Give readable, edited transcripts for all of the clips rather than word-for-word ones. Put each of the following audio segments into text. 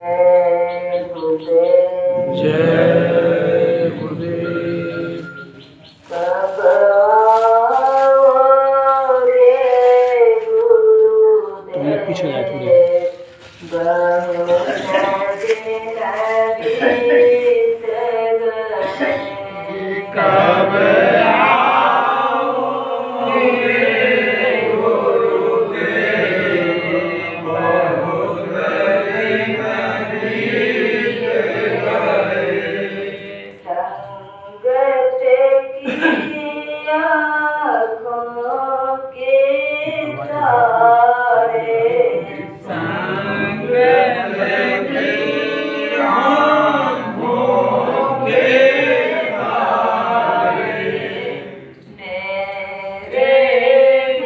जय गुरुदेव। जय गुरुदेव। कब आओगे गुरुदेव, पीछे जाए थोड़ी। बहुत दिन बीत गए। कब संगत की आँखों के तारे, संगत की आँखों के तारे, मेरे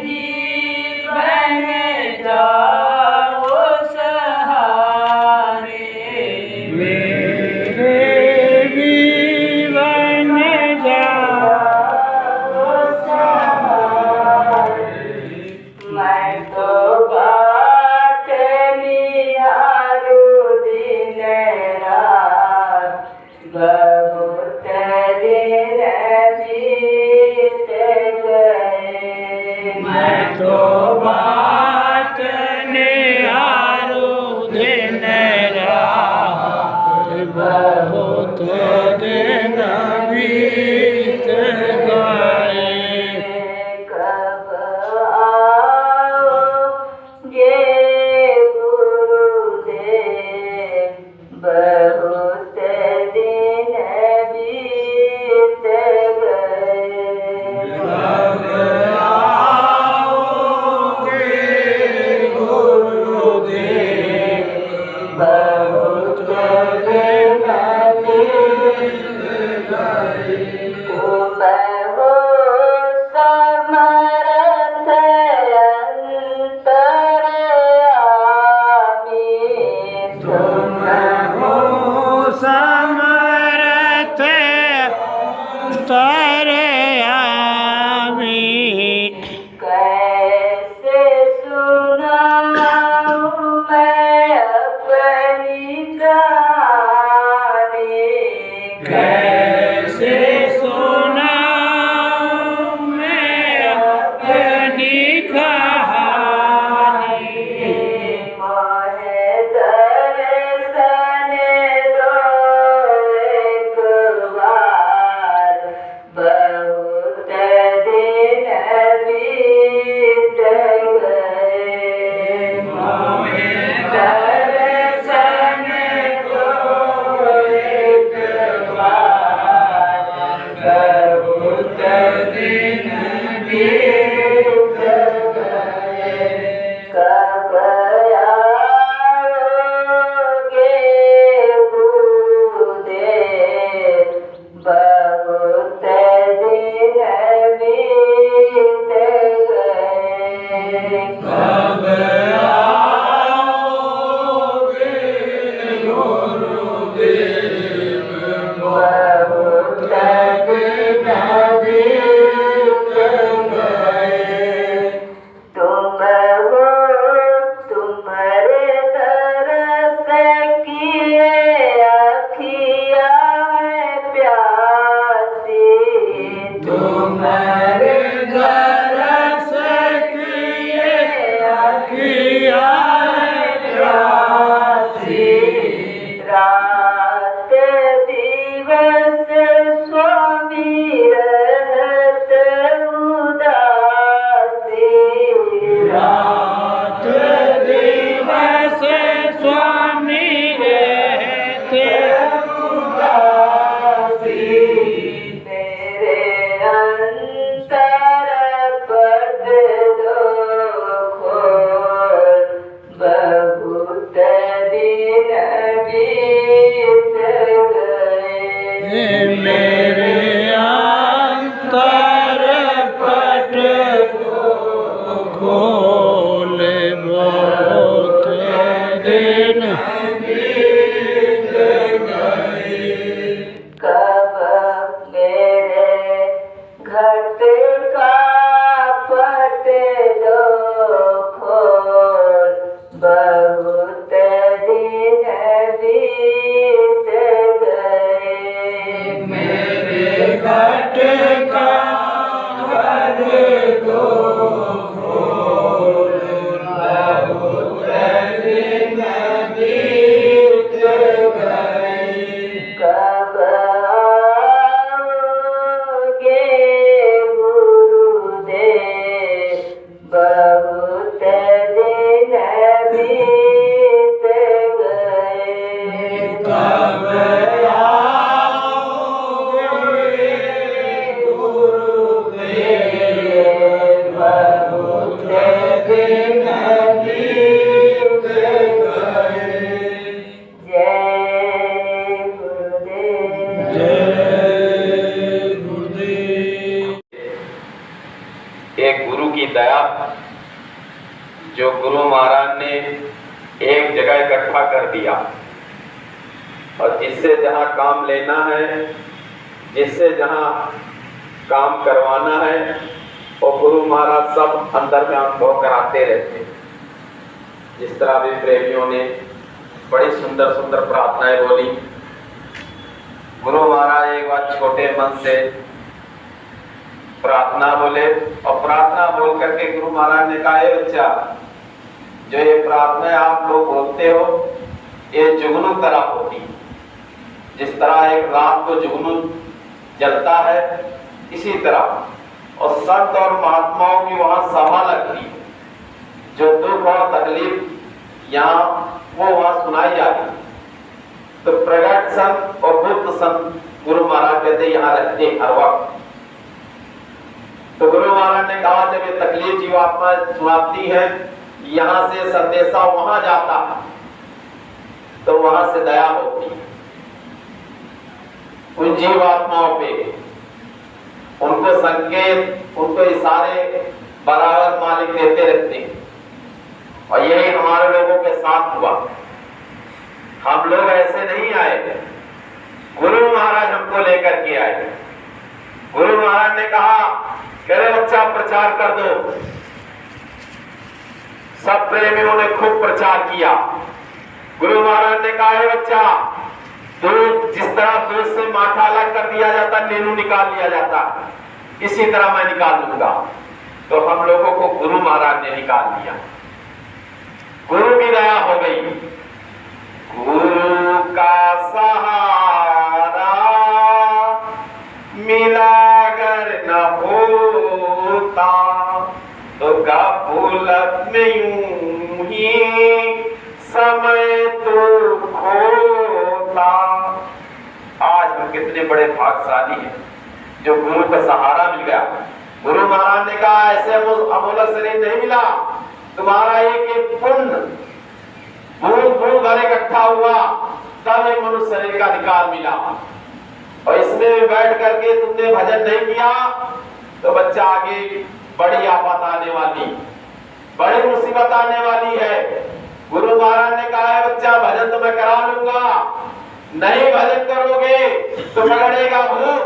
जीवन जाओ सहारे। मेरे जीवन जाओ सहारे। मैं तो बाट निहारूं दिन रात, बहुत दिन बीत गए। मैं तो बात निहारूं दिन रात, बहुत दिन बीत गए। कब आओगे गुरुदेव, बहुत दिन बीत गए। कब आओगे गुरुदेव, बहुत दिन बीत गए। मैं हो समर्थ अंतर्यामी, तुम हो समर्थ अंतर्यामी। कैसे सुनाऊं मैं अपनी कहानी। कैसे सुनाऊं मैं अपनी कहानी। मोहे दर्शन दो एक बार, बहुत दिन बीत गए। मोहे दर्शन दो एक बार, बहुत दिन बीत गए। कब आओगे गुरुदेव, बहुत दिन बीत गए। कब आओगे गुरुदेव, बहुत दिन बीत गए। तुम हो तुम्हारे तरस किए अखियाँ है प्यासी। तुम्हारे दरस किए अखियाँ प्यासी। रात गुरु महाराज ने एक जगह इकट्ठा कर दिया और जिससे जहाँ काम लेना है, जिससे जहाँ काम करवाना है, और गुरु महाराज सब अंदर में अनुभव कराते रहते। जिस तरह भी प्रेमियों ने बड़ी सुंदर सुंदर प्रार्थनाएं बोली। गुरु महाराज एक बार छोटे मन से प्रार्थना बोले और प्रार्थना बोल करके गुरु महाराज ने कहा, बच्चा, जो ये प्रार्थना आप लोग बोलते हो ये जुगनू तरह होती। जिस तरह एक रात को जुगनू जलता है, इसी तरह और संत और महात्माओं की वहां सभा लगती, जो दुख और तकलीफ यहाँ वो वहां सुनाई जाती। तो प्रगट संत और बुद्ध संत गुरु महाराज कहते यहाँ रहते हर वक्त। तो गुरु महाराज ने कहा, जब ये तकलीफ जीवात्मा सुनाती है, यहाँ से संदेशा वहां जाता है, तो वहां से दया होती है उन जीवात्माओं पे, उनको संकेत, उनको इशारे बराबर मालिक देते रहते हैं। और यही हमारे लोगों के साथ हुआ। हम लोग ऐसे नहीं आए, गुरु महाराज हमको लेकर के आए। गुरु महाराज ने कहा, करे बच्चा प्रचार कर दो। सब प्रेमियों ने खूब प्रचार किया। गुरु महाराज ने कहा, है बच्चा, दूध जिस तरह दूध से माठा अलग कर दिया जाता, नींबू निकाल लिया जाता, इसी तरह मैं निकाल लूंगा। तो हम लोगों को गुरु महाराज ने निकाल दिया। गुरु की दया हो गई। गुरु का सहारा मिला अगर न होता, तो गाफिलत में यूं ही समय तो खोता। आज हम कितने बड़े भाग्यशाली हैं जो गुरु का सहारा मिल गया। गुरु महाराज ने कहा, ऐसे अमूल्य शरीर नहीं मिला, तुम्हारा एक पुण्य बूंद बूंद भर इकट्ठा हुआ, तब एक मनुष्य शरीर का अधिकार मिला। और इसमें भी बैठ करके तुमने भजन नहीं किया, तो बच्चा आगे बड़ी आफत आने वाली, बड़ी मुसीबत आने वाली है। गुरु महाराज ने कहा, है बच्चा, भजन तो मैं करा लूंगा, नहीं भजन करोगे तो पकड़ेगा भूत,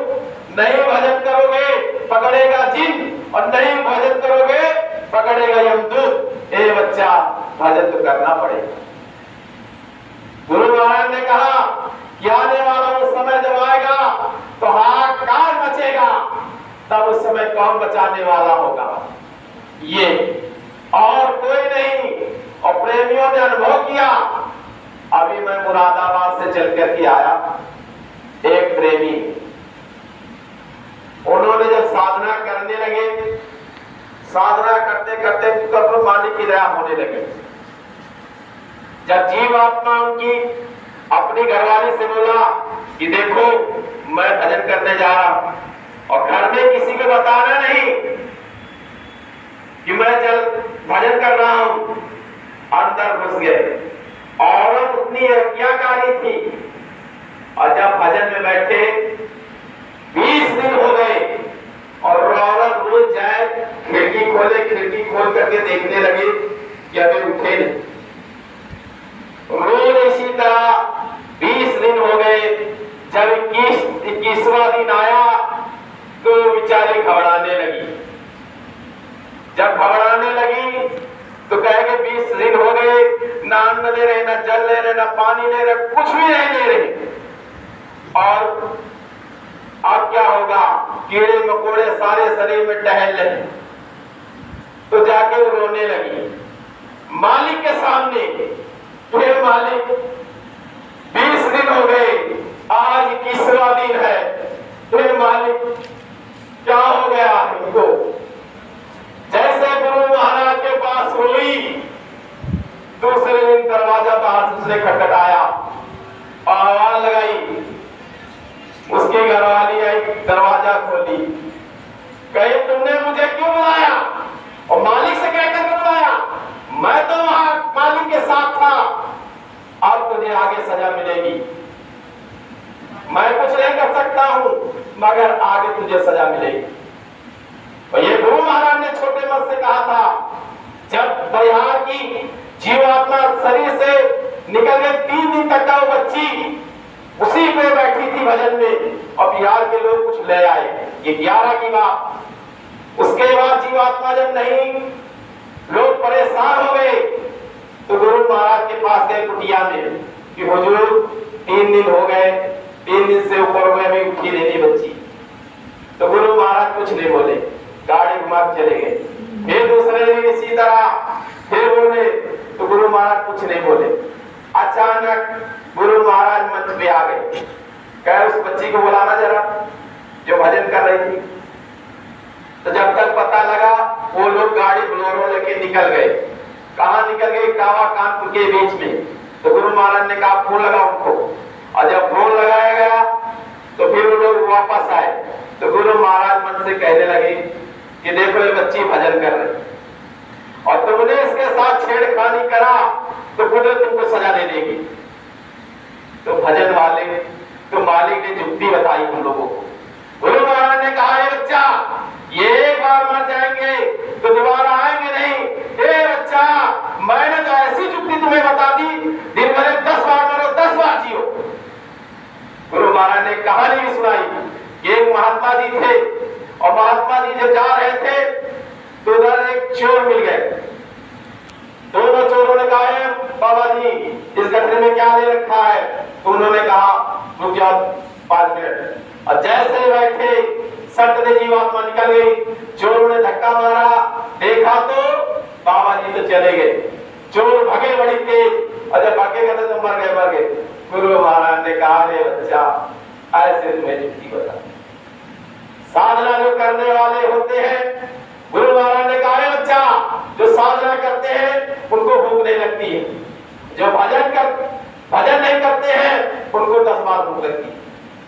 नहीं भजन करोगे पकड़ेगा जिन, और नहीं भजन करोगे पकड़ेगा यमदूत। ए बच्चा, भजन तो करना पड़ेगा। गुरु महाराज ने कहा कि आने वाला वो समय जब आएगा तो हाहाकार मचेगा, तब उस समय कौन बचाने वाला होगा? ये और कोई नहीं। और प्रेमियों ने अनुभव किया। अभी मैं मुरादाबाद से चल कर के आया, एक प्रेमी, उन्होंने जब साधना करने लगे, साधना करते करते उनको मालिक की दया होने लगी। जब जीवात्मा उनकी अपनी घरवाली से बोला कि देखो मैं भजन करने जा रहा हूं, और घर में किसी को बताना नहीं कि मैं चल भजन कर रहा हूं, अंदर घुस गए। औरत उतनी आज्ञाकारी थी, और जब भजन में बैठे 20 दिन हो गए, और औरत रोज जाए, खिड़की खोले, खिड़की खोल करके देखने लगे कि अभी उठे नहीं। रोज इसी तरह 20 दिन हो गए। जब 21वां दिन आया तो बेचारी घबराने लगी। जब घबराने लगी तो कहेंगे 20 दिन हो गए, ना अन्न ले रहे, ना जल ले रहे, ना पानी ले रहे, कुछ भी नहीं ले रहे, और अब क्या होगा? कीड़े मकोड़े सारे शरीर में टहल रहे। तो जाके वो रोने लगी मालिक के सामने। फिर मालिक, 20 दिन हो गए, आज 21वां दिन है। फिर मालिक, क्या हो गया इनको? जैसे गुरु महाराज के पास हुई, दूसरे दिन दरवाजा बाहर से उसने खटखटाया, आवाज लगाई। उसकी घरवाली आई, दरवाजा खोली, कहे तुमने मुझे क्यों बुलाया? और मालिक से कहकर क्यों बुलाया? मैं तो वहां मालिक के साथ था, अब तुझे आगे सजा मिलेगी। मैं कुछ नहीं कर सकता हूं, मगर आगे तुझे सजा मिलेगी। और ये गुरु महाराज ने छोटे मत से कहा था जब बिहार की जीवात्मा शरीर से निकल गई 3 दिन तक का वो बच्ची उसी पे बैठी थी भजन में और बिहार के लोग कुछ ले आए। ये 11 की बात। उसके बाद जीवात्मा जब नहीं, लोग परेशान हो गए तो गुरु महाराज के पास गए कुटिया में कि हुजूर 3 दिन हो गए, 3 दिन से ऊपर हो गए, अभी उठी नहीं बच्ची। तो गुरु महाराज कुछ नहीं बोले, गाड़ी घुमा चले गए। फिर दूसरे दिन इसी तरह फिर बोले तो गुरु महाराज कुछ नहीं बोले। अचानक गुरु महाराज मंच पे आ गए, कहे उस बच्ची को बुलाना जरा जो भजन कर रही थी। तो जब तक पता लगा वो लोग गाड़ी बोलेरो लेके निकल गए। कहाँ निकल गए? कावा कानपुर के बीच में। तो गुरु महाराज ने कहा फोन लगा उनको, और जब फोन लगाया गया तो फिर वो लोग वापस आए। तो गुरु महाराज मन से कहने लगे कि देखो ये बच्ची भजन कर रही और तुमने इसके साथ छेड़खानी करा तो कुदरत तुमको सजा दे देगी। तो भजन वाले तो मालिक ने जुक्ति बताई हम लोगों को। गुरु महाराज ने कहा ये बच्चा ये एक बार मर जाएंगे तो दोबारा आएंगे नहीं। ए बच्चा, मैंने तो ऐसी जुक्ति तुम्हें बता दी, दिन भर 10 बार मरो 10 बार जियो। गुरु महाराज ने कहानी भी सुनाई कि एक महात्मा जी थे और महात्मा जी जब जा रहे थे तो उधर एक चोर मिल गए। दोनों चोरों ने कहा बाबा जी इस गठरी में क्या ले रखा है? तो उन्होंने कहा रुक जाओ 5 मिनट। और जैसे बैठे सट दे जीवात्मा निकल गई। चोरों ने धक्का मारा, देखा तो बाबा जी तो चले गए। चोर भगे बड़ी तेज और जब भागे गए तो मर गए। गुरु महाराज ने कहा रे बच्चा ऐसे तुम्हें जुक्ति बता। साधना जो करने वाले होते हैं, गुरु महाराज ने कहा बच्चा जो साधना करते हैं उनको भूख नहीं लगती है, जो भजन नहीं करते हैं उनको 10 बार भूख लगती है।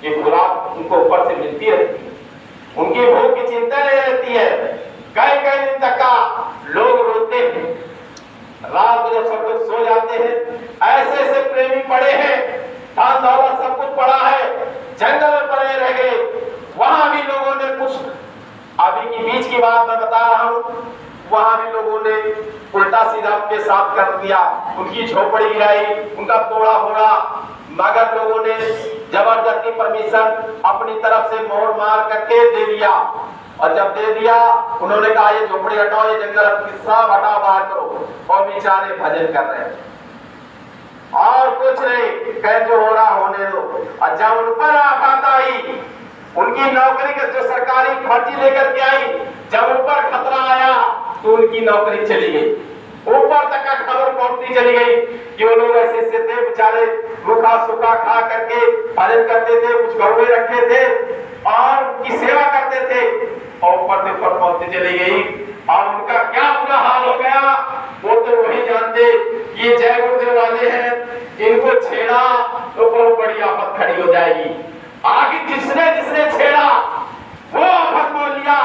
ये खुराक उनको ऊपर से मिलती रहती है, उनकी भूख की चिंता नहीं रहती है। कई दिन तक का लोग रोते हैं, रात को जब सब लोग सो जाते हैं। ऐसे प्रेमी पड़े हैं, धन दौलत सब कुछ पड़ा है, जंगल में पड़े रह गए। वहां भी लोगों ने कुछ, अभी की बीच की बात मैं बता रहा हूँ, वहां भी लोगों ने उल्टा सीधा उनके साथ कर दिया, उनकी झोपड़ी गिराई, उनका तोड़ा फोड़ा। मगर लोगों ने जबरदस्ती परमिशन अपनी तरफ से मोहर मार करके दे दिया। और जब दे दिया उन्होंने कहा ये झोपड़ी हटाओ, ये जंगल सब हटाओ, बाहर करो। और बेचारे भजन कर रहे हैं और कुछ नहीं, कह जो हो रहा होने दो। और जब उन पर आफत आई, उनकी नौकरी के जो सरकारी फर्जी लेकर के आई, जब उन पर खतरा आया तो उनकी नौकरी चली गई। ऊपर तक का खबर पहुंचती चली गई कि वो लोग ऐसे थे बेचारे, रूखा सूखा खा करके भजन करते थे, कुछ गौवे रखे थे और उनकी सेवा करते थे। और ऊपर से ऊपर पहुंचती चली गई और उनका क्या बुरा हाल हो गया वो तो वही जानते। ये जय गुरुदेव वाले हैं, इनको छेड़ा तो बहुत बड़ी आफत खड़ी हो जाएगी। आगे जिसने छेड़ा वो आफत बोल लिया,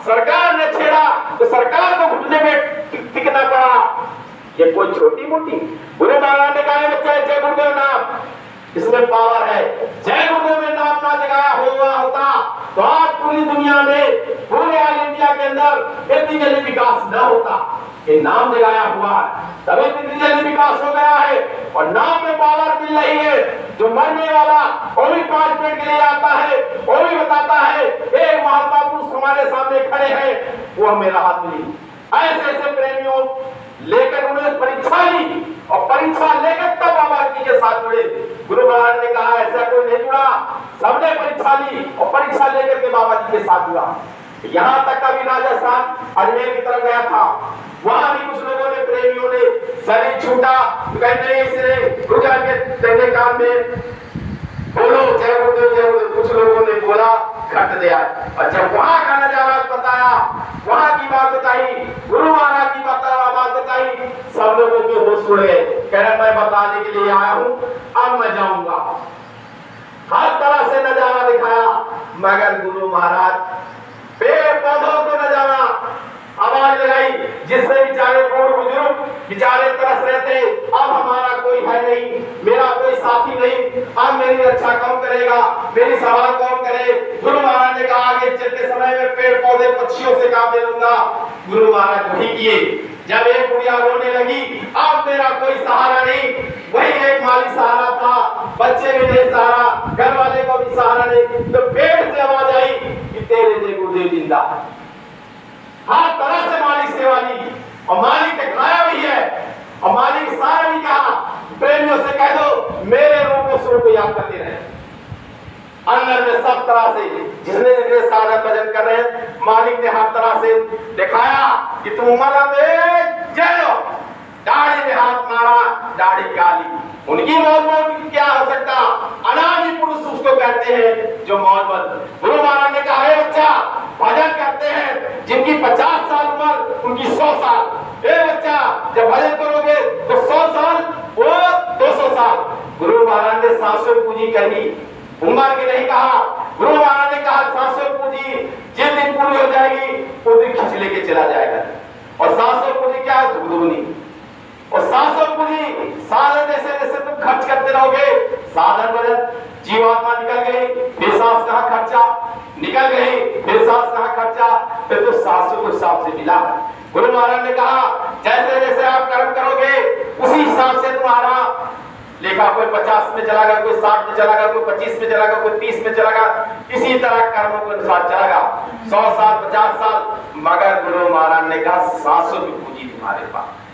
सरकार ने छेड़ा तो सरकार को घुटने में टिकना पड़ा। ये कोई छोटी मोटी। गुरु महाराज ने कहा बच्चा जय गुरुदेव नाम, इसमें पावर है। जय गुरुदेव में नाम ना जगाया हुआ होता तो आज पूरी दुनिया में, पूरे ऑल इंडिया के अंदर इतनी जल्दी विकास न होता। ये नाम जगाया हुआ है तभी इतनी जल्दी विकास हो गया है। और नाम में पावर मिल रही है। जो मरने वाला वो भी 5 मिनट के लिए आता है, वो भी बताता है एक महात्मा पुरुष हमारे सामने खड़े हैं, वो हमें राहत मिली। ऐसे प्रेमियों लेकर उन्होंने परीक्षा ली और परीक्षा लेकर तब बाबा जी के साथ जुड़े। गुरु महाराज ने कहा ऐसा कोई नहीं जुड़ा, सबने परीक्षा ली और परीक्षा लेकर के बाबा जी के साथ जुड़ा। यहाँ तक कभी राजस्थान अजमेर की तरफ गया था, वहां भी कुछ लोगों ने, प्रेमियों ने शरीर छूटा तो कहते हैं इसने रुझा के कहने काम में बोलो जय गुरुदेव जय गुरुदेव। कुछ लोगों ने बोला घट दिया। और जब वहां का नजारा बताया, वहां की बात बताई, गुरु महाराज की बात बताई, सब लोगों के होश उड़ गए। कह रहे मैं बताने के लिए आया हूं, अब मैं जाऊंगा। हर तरह से नजारा दिखाया मगर गुरु महाराज पेड़ पौधों को नजारा आवाज लगाई, जिससे बेचारे बूढ़ बुजुर्ग बेचारे तरस रहे थे। अब हमारा कोई है नहीं, मेरा कोई साथी नहीं, अब मेरी रक्षा कौन करेगा, मेरी सवाल कौन करे। गुरु महाराज ने कहा आगे चलते समय में पेड़ पौधे पक्षियों से काम ले लूंगा। गुरु महाराज वही किए। जब एक बुढ़िया रोने लगी, अब मेरा कोई सहारा नहीं, वही एक मालिक सहारा था, बच्चे भी नहीं सहारा, घर वाले को भी सहारा नहीं, तो पेट से आवाज आई कि तेरे लिए गुरुदेव जिंदा। हर तरह से मालिक सेवा ली और मालिक ने खाया भी है और मालिक सारा भी कहा प्रेमियों से कह दो मेरे रूप और स्वरूप को याद करते रहे। अंदर में सब तरह से जिसने जितने साधन भजन कर रहे हैं, मालिक ने हर तरह से दिखाया कि तुम मरा दे जय हो। दाढ़ी में हाथ मारा, दाढ़ी काली, उनकी मौत की क्या हो सकता, अनादि पुरुष उसको कहते हैं जो मौत। गुरु महाराज ने कहा है बच्चा भजन करते हैं जिनकी 50 साल उम्र उनकी 100 साल। ए बच्चा जब भजन करोगे तो 100 साल वो 200 साल। गुरु महाराज ने सांसों पूजी कही, उम्र के नहीं कहा। गुरु महाराज ने कहा सांसों पूजी जिस दिन पूरी हो जाएगी उस दिन खींच लेके चला जाएगा। और सांसों पूजी क्या है, दुगुनी। और सांसों पूजी साधन जैसे जैसे तुम खर्च करते रहोगे, साधन भजन जीवात्मा निकल गई, फिर सांस कहाँ खर्चा, निकल गई फिर सांस कहाँ खर्चा, फिर तो सांसों को हिसाब से मिला। गुरु महाराज ने कहा जैसे जैसे आप कर्म करोगे उसी हिसाब से तुम्हारा लेखा, कोई 50 में चला गया, कोई 60 में चला गया, कोई 25 में चला गया, कोई 30 में चला गया, इसी तरह कर्मों के अनुसार चलेगा। 100 साल 50 साल। मगर गुरु महाराज ने कहा सांसों की पूंजी तुम्हारे पास।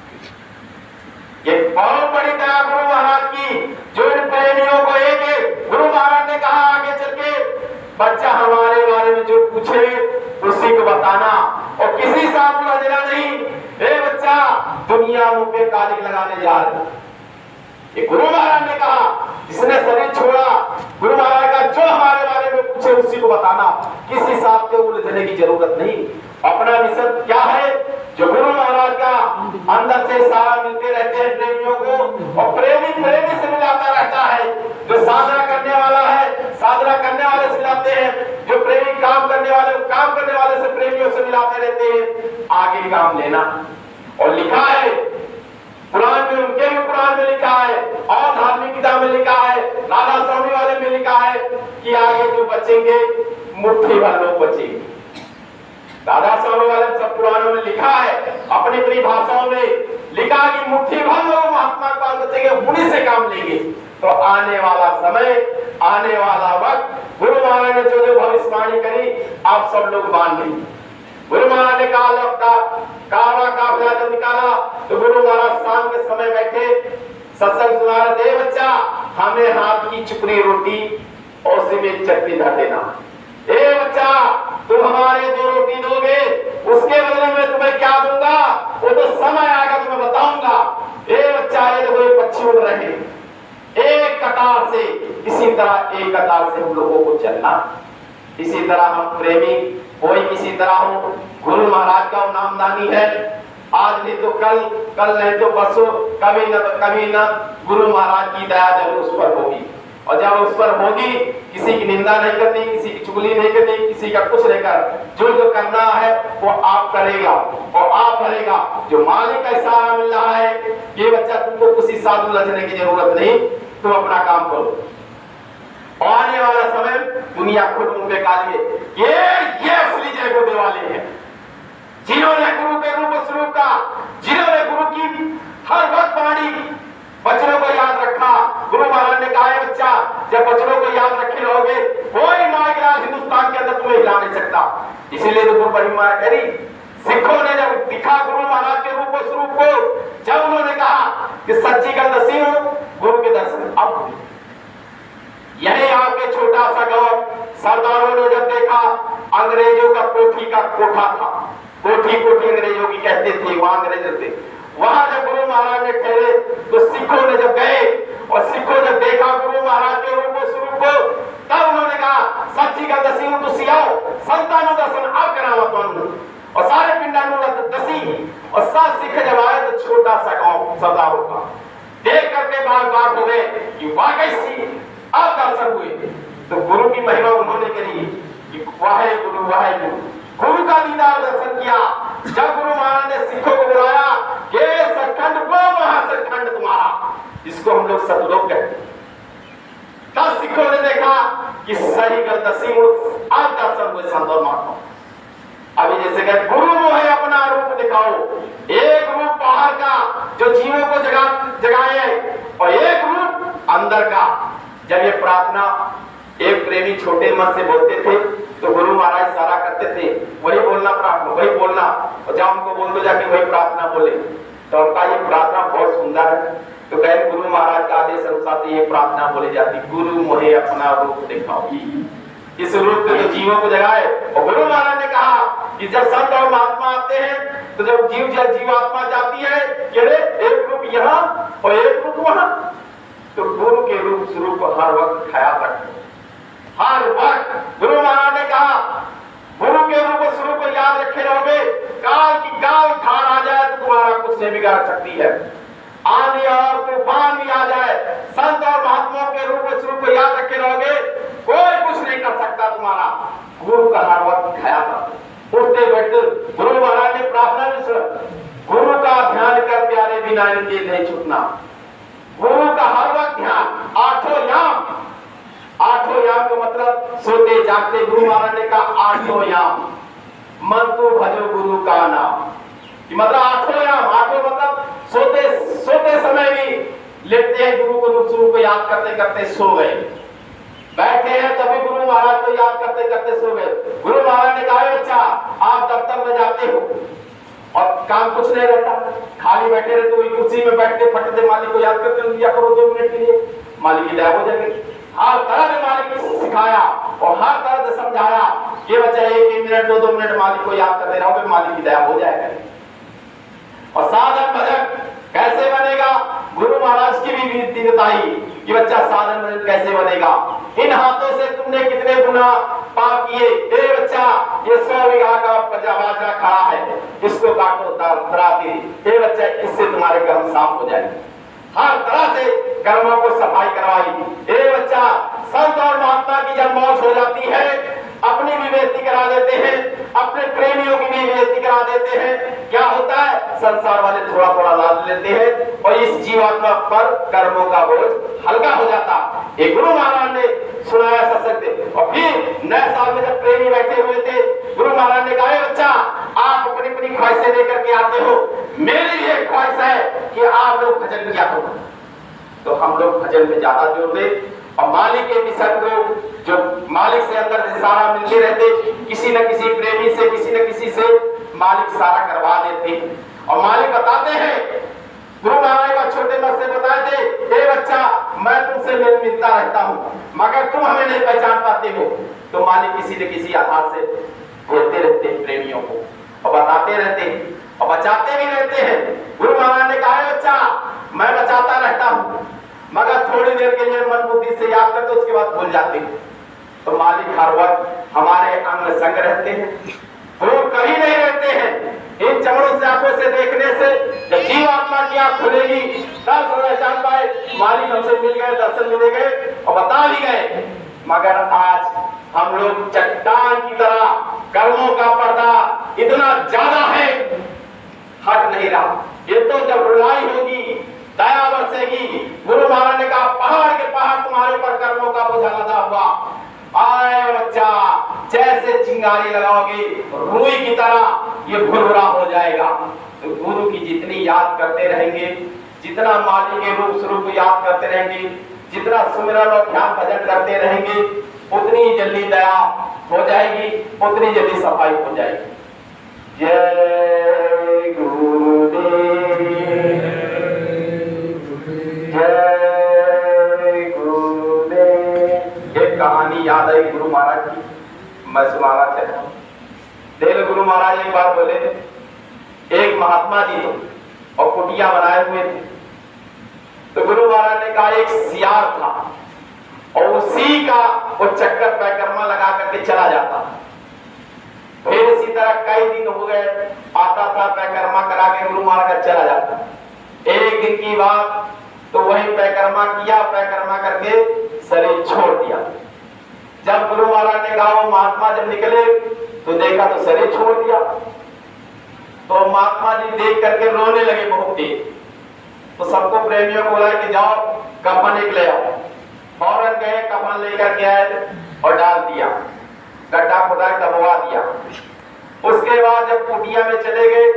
ये बहुत बड़ी दया गुरु महाराज की, जो इन प्रेमियों को एक गुरु महाराज ने कहा आगे चल के बच्चा हमारे बारे में जो पूछे उसी को बताना और किसी से आप उलझना नहीं। ए बच्चा दुनिया मुंह पे कालिक लगाने जा रही, ये गुरु महाराज ने कहा जिसने शरीर छोड़ा, गुरु महाराज का जो हमारे बारे में पूछे उसी को बताना, किसी साथ के उलझने की जरूरत नहीं। अपना मिशन क्या है, जो गुरु महाराज का अंदर से सारा मिलते रहते हैं प्रेमियों को, और प्रेमी प्रेमी से मिलाता रहता है। जो साधना करने वाला है साधना करने वाले से मिलाते हैं, जो प्रेमी काम करने वाले से प्रेमियों से मिलाते रहते हैं। आगे काम लेना। और लिखा है पुराण में, उनके भी पुराण में लिखा है और धार्मिक किताब में लिखा है, राधा स्वामी वाले में लिखा है कि आगे जो बचेंगे मुट्ठी भर लोग बचेंगे। राधा स्वामी वाले सब पुराणों में लिखा है, अपनी अपनी भाषाओं में लिखा कि मुट्ठी भर लोग महात्मा का बचेंगे, उन्हीं से काम लेंगे। तो आने वाला समय, आने वाला वक्त, गुरु महाराज ने जो जो भविष्यवाणी करी आप सब लोग मान लीजिए। गुरु महाराज ने कावा काफिला जब निकाला तो गुरु महाराज शाम के समय बैठे सत्संग सुना रहे थे। बच्चा हमें हाथ की चुपड़ी रोटी और उसी में चटनी धर देना। ए बच्चा तुम हमारे 2 रोटी दोगे, उसके बदले में तुम्हें क्या दूंगा वो तो समय आएगा तुम्हें बताऊंगा। ए बच्चा ये देखो पक्षी उड़ रहे एक कतार से, इसी तरह एक कतार से हम लोगों को चलना। इसी तरह हम प्रेमी कोई किसी तरह हो, गुरु महाराज का नामदानी है। आज नहीं तो कल, कल नहीं तो परसों, कभी न गुरु महाराज की दया जरूर उस पर होगी। और जब उस पर होगी किसी की निंदा नहीं करनी, किसी की चुगली नहीं करनी, किसी का कुछ नहीं कर, जो जो करना है वो आप करेगा और आप करेगा। जो मालिक का इशारा मिल रहा है ये बच्चा तुमको किसी साधु लजने की जरूरत नहीं, तुम अपना काम करो। आने वाला समय दुनिया खुद मुंह पे काली है। ये असली जय गोदे वाले हैं, जिन्होंने गुरु के रूप स्वरूप का, जिन्होंने गुरु की हर वक्त वाणी बच्चों को याद रखा। गुरु महाराज ने कहा है बच्चा जब बच्चों को याद रखे रहोगे कोई नागराज हिंदुस्तान के अंदर तुम्हें हिला नहीं सकता। इसीलिए तो गुरु परिक्रमा करी। सिखों ने जब दिखा गुरु महाराज के रूप स्वरूप को, जब उन्होंने कहा कि सच्ची का दर्शी हूं, गुरु के दर्शन अब यही आपके छोटा सा गांव सरदारों ने जब देखा, अंग्रेजों का कोठी का कोठा था, कोठी कोठी अंग्रेजों की कहते थे, वहां अंग्रेज थे। वहां जब गुरु महाराज ने ठहरे तो सिखों ने जब गए और सिखों जब देखा गुरु महाराज के रूप स्वरूप को, तब उन्होंने कहा सच्ची का दसी हूं तुसी आओ, संतानों दर्शन आप करावा तुम। और सारे पिंडानों दसी और 7 सिख जब आए तो छोटा सा गांव सरदारों का देख करके बाग बाग हो गए कि वाकई सी अब दर्शन हुए। तो गुरु की महिमा उन्होंने करी कि वाहे गुरु वाहे गुरु, गुरु का दीदार दर्शन किया। जब गुरु महाराज ने सिखों को बुलाया कि सचखंड वो महासचखंड तुम्हारा, जिसको हम लोग सतलोक कहते हैं, तब सिखों ने देखा कि सही गलत अब दर्शन हुए संतों महात्मा। अभी जैसे कहे गुरु वो है अपना अपना रूप दिखाओ। एक रूप बाहर का जो जीवों को जगाए और एक रूप अंदर का। जब ये प्रार्थना एक प्रेमी छोटे मन से बोलते थे तो गुरु महाराज इशारा करते थे वही बोलना प्रार्थना, वही बोलना, और जब उनको बोल दो जाके वही प्रार्थना बोले तो उनका ये प्रार्थना बहुत सुंदर है। तो कहे गुरु महाराज का आदेश अनुसार ये प्रार्थना बोली जाती, गुरु मोहे अपना रूप दिखाओ। इस रूप से तो जीवों को जगाए। और गुरु महाराज ने कहा कि जब संत और महात्मा आते हैं तो जब जीवात्मा जाती है कि अरे एक रूप यहाँ और एक रूप वहां, तो गुरु के रूप स्वरूप को हर वक्त ख्याल रखो। हर वक्त गुरु महाराज ने कहा गुरु के रूप स्वरूप को याद रखे रहोगे, काल की काल ठार आ जाए तो तुम्हारा कुछ नहीं बिगाड़ सकती है। आंधी और तूफान भी आ जाए, संत और महात्माओं के रूप स्वरूप को याद रखे रहोगे, कोई कुछ नहीं कर सकता तुम्हारा। गुरु का हर वक्त ख्याल रखो। उठते बैठते गुरु महाराज ने प्रार्थना भी सुना, गुरु का ध्यान कर प्यारे बिना इनके नहीं छूटना। गुरु का हर वक्त ध्यान। आठों याम का मतलब सोते जागते। गुरु महाराज ने कहा आठों याम मन तो भजो गुरु का नाम। मतलब आठों याम, आठों मतलब सोते समय भी लेटते हैं गुरु को रूप स्वरूप को याद करते करते सो गए, बैठे हैं तभी गुरु महाराज को याद करते करते सो गए। गुरु महाराज ने कहा बच्चा आप दफ्तर में जाते हो और काम कुछ नहीं रहता, खाली बैठे रहते वही कुर्सी में बैठ के फटते मालिक को याद करते दिया करो 2 मिनट के लिए, मालिक की दया हो जाएगी। हर तरह से मालिक को सिखाया और हर तरह से समझाया कि बच्चा 1 मिनट 2 मिनट मालिक को याद करते रहोगे, मालिक की दया हो जाएगा। और साधन भजन कैसे बनेगा, गुरु महाराज की भी विधि बताई कि बच्चा साधन भजन कैसे बनेगा। इन हाथों से तुमने कितने गुना पाप किए, ए बच्चा ये 100 बीघा का बाजरा खड़ा है, इसको काटो दरा दे, ए बच्चा इससे तुम्हारे कर्म साफ हो जाएंगे। हर तरह से कर्मों को सफाई करवाई। ए बच्चा संत और महात्मा की जब मौत हो जाती है अपनी भी बेइज्जती करा देते हैं, अपने प्रेमियों की भी बेइज्जती करा देते हैं। क्या होता है, संसार वाले थोड़ा थोड़ा लाभ लेते हैं और इस जीवात्मा पर कर्मों का बोझ हल्का हो जाता। एक गुरु महाराज ने सुनाया सत्संग। और फिर नए साल में जब प्रेमी बैठे हुए थे, गुरु महाराज ने कहा बच्चा आप अपनी अपनी ख्वाहिशें लेकर के आते हो, मेरी भी एक ख्वाहिश है कि आप लोग भजन किया करो। तो हम लोग भजन में ज्यादा जोर दे और मालिक के मिशन को जो मालिक से अंदर से सारा मिलते रहते, किसी न किसी प्रेमी से किसी न किसी से मालिक सारा करवा देते। और मालिक बताते हैं, गुरु महाराज का छोटे बस से बताए थे, ए बच्चा मैं तुमसे मिलता रहता हूँ मगर तुम हमें नहीं पहचान पाते हो। तो मालिक किसी न किसी आधार से बोलते रहते हैं प्रेमियों को और बताते रहते हैं और बचाते भी रहते हैं। गुरु महाराज ने कहा बच्चा मैं बचाता रहता हूँ मगर थोड़ी देर के लिए मन बुद्धि से याद करते उसके बाद भूल जाते हैं। तो मालिक हर वक्त हमारे अंग संग रहते हैं, दूर कहीं नहीं रहते हैं। इन चमड़ों से आंखों से देखने से जब जीव आत्मा की आंख खुलेगी तब पहचान पाए मालिक हमसे मिल गए, दर्शन मिले गए और बता भी गए। मगर आज हम लोग चट्टान की तरह कर्मों का पर्दा इतना ज्यादा है, हट नहीं रहा। ये तो जब रुलाई होगी दया बरसेगी। गुरु महाराज ने कहा पहाड़ के पहाड़ तुम्हारे पर कर्मों का बोझा लदा हुआ। आए बच्चा जैसे चिंगारी लगाओगे रुई की तरह ये भुरभुरा हो जाएगा। तो गुरु की जितनी याद करते रहेंगे, जितना मालिक के रूप स्वरूप को याद करते रहेंगे, जितना सुमिरन और ध्यान भजन करते रहेंगे, उतनी जल्दी दया हो जाएगी, उतनी जल्दी सफाई हो जाएगी। जय गुरुदेव, जय गुरुदेव। एक कहानी याद आई गुरु महाराज की, मैं सुनाना चाहता हूँ। देव गुरु महाराज एक बार बोले, एक महात्मा जी थे और कुटिया बनाए हुए थे। तो गुरु महाराज ने कहा एक सियार था और उसी का वो चक्कर पैकर्मा लगा करके चला जाता। फिर इसी तरह कई दिन हो गए, आता था पैकर्मा करा के गुरु महाराज का चला जाता। एक दिन की बात, तो वही पैकर्मा किया, पैकर्मा करके शरीर छोड़ दिया। जब गुरु महाराज ने कहा वो महात्मा जब निकले तो देखा तो शरीर छोड़ दिया। तो महात्मा जी देख करके रोने लगे बहुत तेज। तो सबको प्रेमियों को बोला कि जाओ कफन एक ले आओ। फौरन गए, कफन लेकर के आए और डाल दिया, गड्ढा खुदा दबवा दिया। उसके बाद जब कुटिया में चले गए,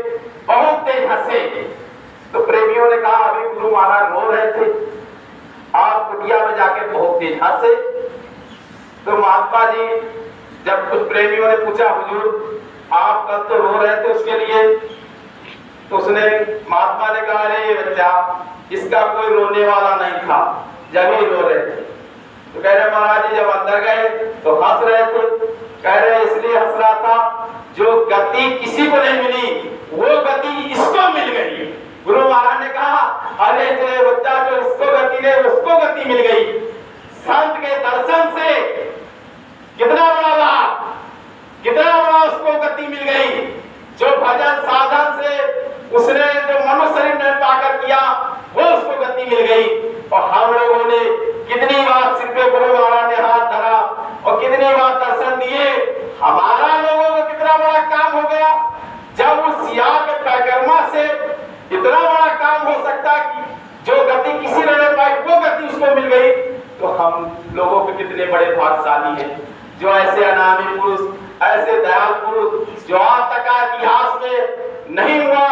बहुत तेज हंसे। तो प्रेमियों ने कहा अभी गुरु महाराज रो रहे थे, आप कुटिया में जाके बहुत तेज हंसे। तो महात्मा जी, जब कुछ प्रेमियों ने पूछा हुजूर आप कल तो रो रहे थे उसके लिए, तो उसने महात्मा ने कहा अरे बच्चा इसका कोई रोने वाला नहीं था, जब ही रो रहे थे। तो कह रहे महाराज जी जब अंदर गए तो हंस रहे थे। कह रहे इसलिए हंस रहा था जो गति किसी को नहीं मिली वो गति इसको मिल गई। गुरु महाराज ने कहा अरे तेरे बच्चा जो इसको गति नहीं उसको गति मिल गई। संत के दर्शन से कितना बड़ा लाभ, कितना बड़ा उसको गति मिल गई। जो भजन साधन से उसने जो मनुष्य शरीर में पाकर किया वो उसको गति मिल गई। और हम लोगों ने कितनी बार सिर पे गुरु महाराज ने हाथ धरा और कितनी बार दर्शन दिए। हमारा लोगों को कितना बड़ा काम हो गया। जब उस याग परिक्रमा से इतना बड़ा काम हो सकता कि जो गति किसी ने नहीं पाई वो गति उसको मिल गई, तो हम लोगों के कितने बड़े भाग्यशाली हैं जो ऐसे अनामी पुरुष, ऐसे दयाल पुरुष जो आज तक इतिहास में नहीं हुआ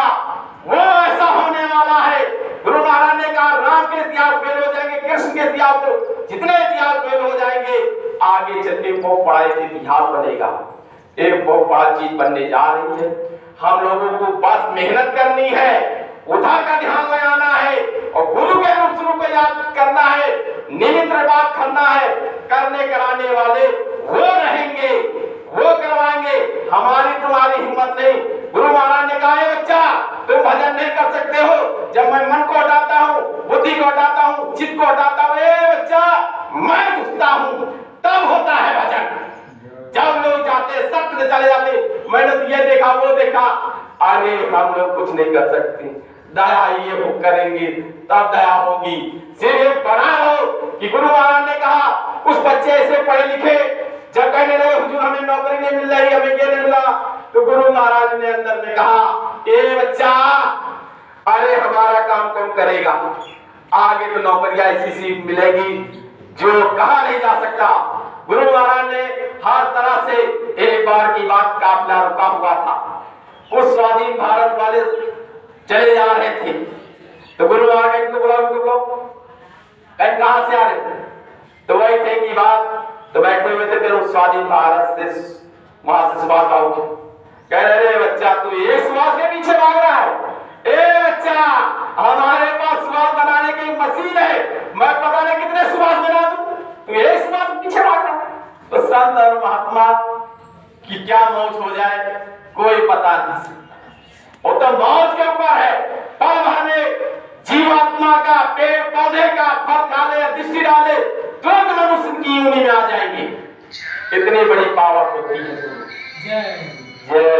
वो ऐसा होने वाला है। गुरु महाराज ने कहा राम के इतिहास फेल हो जाएंगे, कृष्ण के इतिहास जितने इतिहास फेल हो जाएंगे, आगे चल के बहुत बड़ा इतिहास बनेगा। एक बहुत बड़ा चीज बनने जा रही है। हम लोगों को बस मेहनत करनी है, उधर का ध्यान लगाना है और गुरु के रूप स्वरूप को याद करना है, निमित्त बात करना है। करने कराने वाले वो रहेंगे, वो करवाएंगे, हमारी तुम्हारी हिम्मत नहीं। गुरु महाराज ने कहा बच्चा तुम भजन नहीं कर सकते हो, जब मैं मन को हटाता हूँ, बुद्धि को हटाता हूँ, चित्त को हटाता हूँ, बच्चा मैं घुसता हूँ तब होता है भजन। जब लोग जाते सत्य चले जाते, मैंने तो ये देखा वो देखा, अरे हम लोग कुछ नहीं कर सकते। दया ये वो करेंगे तब दया होगी। सिर्फ बना हो कि गुरु महाराज ने कहा उस बच्चे ऐसे पढ़े लिखे जब कहने लगे हुजूर हमें नौकरी नहीं मिल रही, हमें ये नहीं मिला, तो गुरु महाराज ने अंदर में कहा ए बच्चा अरे हमारा काम कौन करेगा, आगे तो नौकरियां ऐसी मिलेगी जो कहा नहीं जा सकता। गुरु महाराज ने हर तरह से, एक बार की बात काफिला रुका हुआ था, उस स्वाधीन भारत वाले चले जा रहे थे, तो गुरु महाराज ने बोला उनको कहां से आ रहे थे, तो वही थे की बात, तो बैठे हुए थे फिर स्वाधीन भारत से वहां से सुभाष बाबू कह रहे बच्चा तू ये सुभाष के पीछे भाग रहा है, ए बच्चा हमारे पास सुभाष बनाने की मशीन है, मैं पता नहीं कितने सुभाष बना दूं, तू ये सुभाष के पीछे भाग रहा है। तो संत और महात्मा की क्या मौज हो जाए कोई पता नहीं, वो तो मौज के ऊपर है। पल भर में जीवात्मा का पेड़ पौधे का फल खा ले, दृष्टि डाले, तुरंत मनुष्य की यूनि में आ जाएंगे। इतनी बड़ी पावर होती है। जय